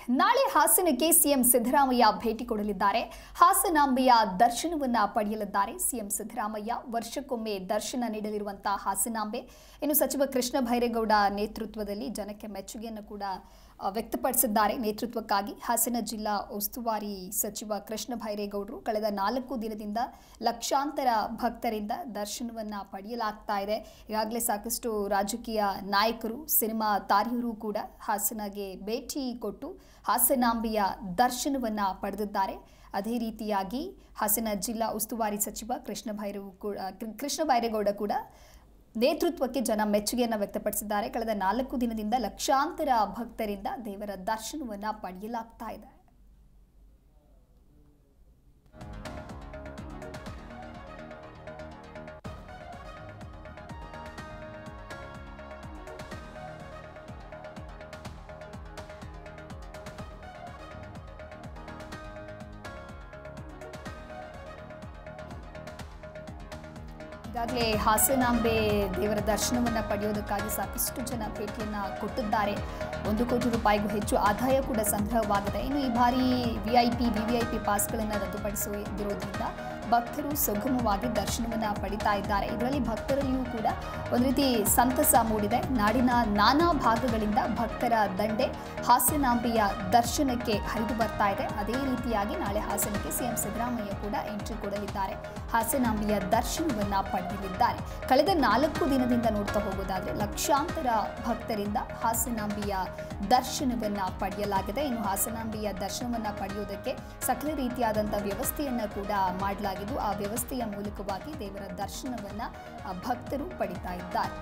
ನಾಳೆ ಹಾಸನಕ್ಕೆ ಸಿಎಂ ಸಿದ್ದರಾಮಯ್ಯ ಭೇಟಿ ಕೊಡಲಿದ್ದಾರೆ. ಹಾಸನಾಂಬೆಯ ದರ್ಶನವನ್ನ ಪಡೆಯಲಿದ್ದಾರೆ ಸಿಎಂ ಸಿದ್ದರಾಮಯ್ಯ. ವರ್ಷಕ್ಕೊಮ್ಮೆ ದರ್ಶನ ನೀಡಲಿರುವಂತಹ ಹಾಸನಾಂಬೆ ಇನ್ನು ಸಚಿವ ಕೃಷ್ಣ ಬೈರೇಗೌಡ ನೇತೃತ್ವದಲ್ಲಿ ಜನಕ್ಕೆ ಮೆಚ್ಚುಗೆಯನ್ನು ಕೂಡ ವ್ಯಕ್ತಪಡಿಸಿದ್ದಾರೆ. ನೇತೃತ್ವಕ್ಕಾಗಿ ಹಾಸನ ಜಿಲ್ಲಾ ಉಸ್ತುವಾರಿ ಸಚಿವ ಕೃಷ್ಣ ಬೈರೇಗೌಡರು ಕಳೆದ 4 ದಿನದಿಂದ ಲಕ್ಷಾಂತರ ಭಕ್ತರಿಂದ ದರ್ಶನವನ್ನ ಪಡೆಯಲಾಗ್ತಾ ಇದೆ. ಈಗಾಗಲೇ ಸಾಕಷ್ಟು ರಾಜಕೀಯ ನಾಯಕರು, ಸಿನಿಮಾ ತಾರೆಯರು ಕೂಡ ಹಾಸನಗೆ ಭೇಟಿ ಕೊಟ್ಟು ಹಾಸನಾಂಬೆಯ ದರ್ಶನವನ್ನ ಪಡೆದಿದ್ದಾರೆ. ಅದೇ ರೀತಿಯಾಗಿ ಹಾಸನ ಜಿಲ್ಲಾ ಉಸ್ತುವಾರಿ ಸಚಿವ ಕೃಷ್ಣ ಬೈರೇಗೌಡ ಕೂಡ ನೇತೃತ್ವಕ್ಕೆ ಜನ ಮೆಚ್ಚುಗೆಯನ್ನು ವ್ಯಕ್ತಪಡಿಸಿದ್ದಾರೆ. ಕಳೆದ 4 ದಿನದಿಂದ ಲಕ್ಷಾಂತರ ಭಕ್ತರಿಂದ ದೇವರ ದರ್ಶನವನ್ನ ಪಡೆಯಲಾಗ್ತಾ ಇದೆ. ಈಗಾಗಲೇ ಹಾಸನಾಂಬೆ ದೇವರ ದರ್ಶನವನ್ನು ಪಡೆಯೋದಕ್ಕಾಗಿ ಸಾಕಷ್ಟು ಜನ ಭೇಟಿಯನ್ನು ಕೊಟ್ಟಿದ್ದಾರೆ. 1 ಕೋಟಿ ರೂಪಾಯಿಗೂ ಹೆಚ್ಚು ಆದಾಯ ಕೂಡ ಸಂಗ್ರಹವಾಗಿದೆ. ಇನ್ನು ಈ ಬಾರಿ ವಿವಿಐಪಿ ಪಾಸ್ಗಳನ್ನು ರದ್ದುಪಡಿಸಿರೋದ್ರಿಂದ ಭಕ್ತರು ಸುಗಮವಾಗಿ ದರ್ಶನವನ್ನು ಪಡಿತಾ ಇದ್ದಾರೆ. ಇದರಲ್ಲಿ ಭಕ್ತರಲ್ಲಿಯೂ ಕೂಡ ಒಂದು ರೀತಿ ಸಂತಸ ಮೂಡಿದೆ. ನಾಡಿನ ನಾನಾ ಭಾಗಗಳಿಂದ ಭಕ್ತರ ದಂಡೆ ಹಾಸನಾಂಬೆಯ ದರ್ಶನಕ್ಕೆ ಹರಿದು ಬರ್ತಾ ಇದೆ. ಅದೇ ರೀತಿಯಾಗಿ ನಾಳೆ ಹಾಸನಕ್ಕೆ ಸಿಎಂ ಸಿದ್ದರಾಮಯ್ಯ ಕೂಡ ಎಂಟ್ರಿ ಕೊಡಲಿದ್ದಾರೆ. ಹಾಸನಾಂಬೆಯ ದರ್ಶನವನ್ನ ಪಡೆಯಲಿದ್ದಾರೆ. ಕಳೆದ 4 ದಿನದಿಂದ ನೋಡ್ತಾ ಹೋಗೋದಾದ್ರೆ ಲಕ್ಷಾಂತರ ಭಕ್ತರಿಂದ ಹಾಸನಾಂಬೆಯ ದರ್ಶನವನ್ನ ಪಡೆಯಲಾಗಿದೆ. ಇನ್ನು ಹಾಸನಾಂಬೆಯ ದರ್ಶನವನ್ನ ಪಡೆಯುವುದಕ್ಕೆ ಸಕಲ ರೀತಿಯಾದಂತಹ ವ್ಯವಸ್ಥೆಯನ್ನ ಕೂಡ ಮಾಡಲಾಗಿದ್ದು, ಆ ವ್ಯವಸ್ಥೆಯ ಮೂಲಕವಾಗಿ ದೇವರ ದರ್ಶನವನ್ನ ಭಕ್ತರು ಪಡಿತಾ ಇದ್ದಾರೆ.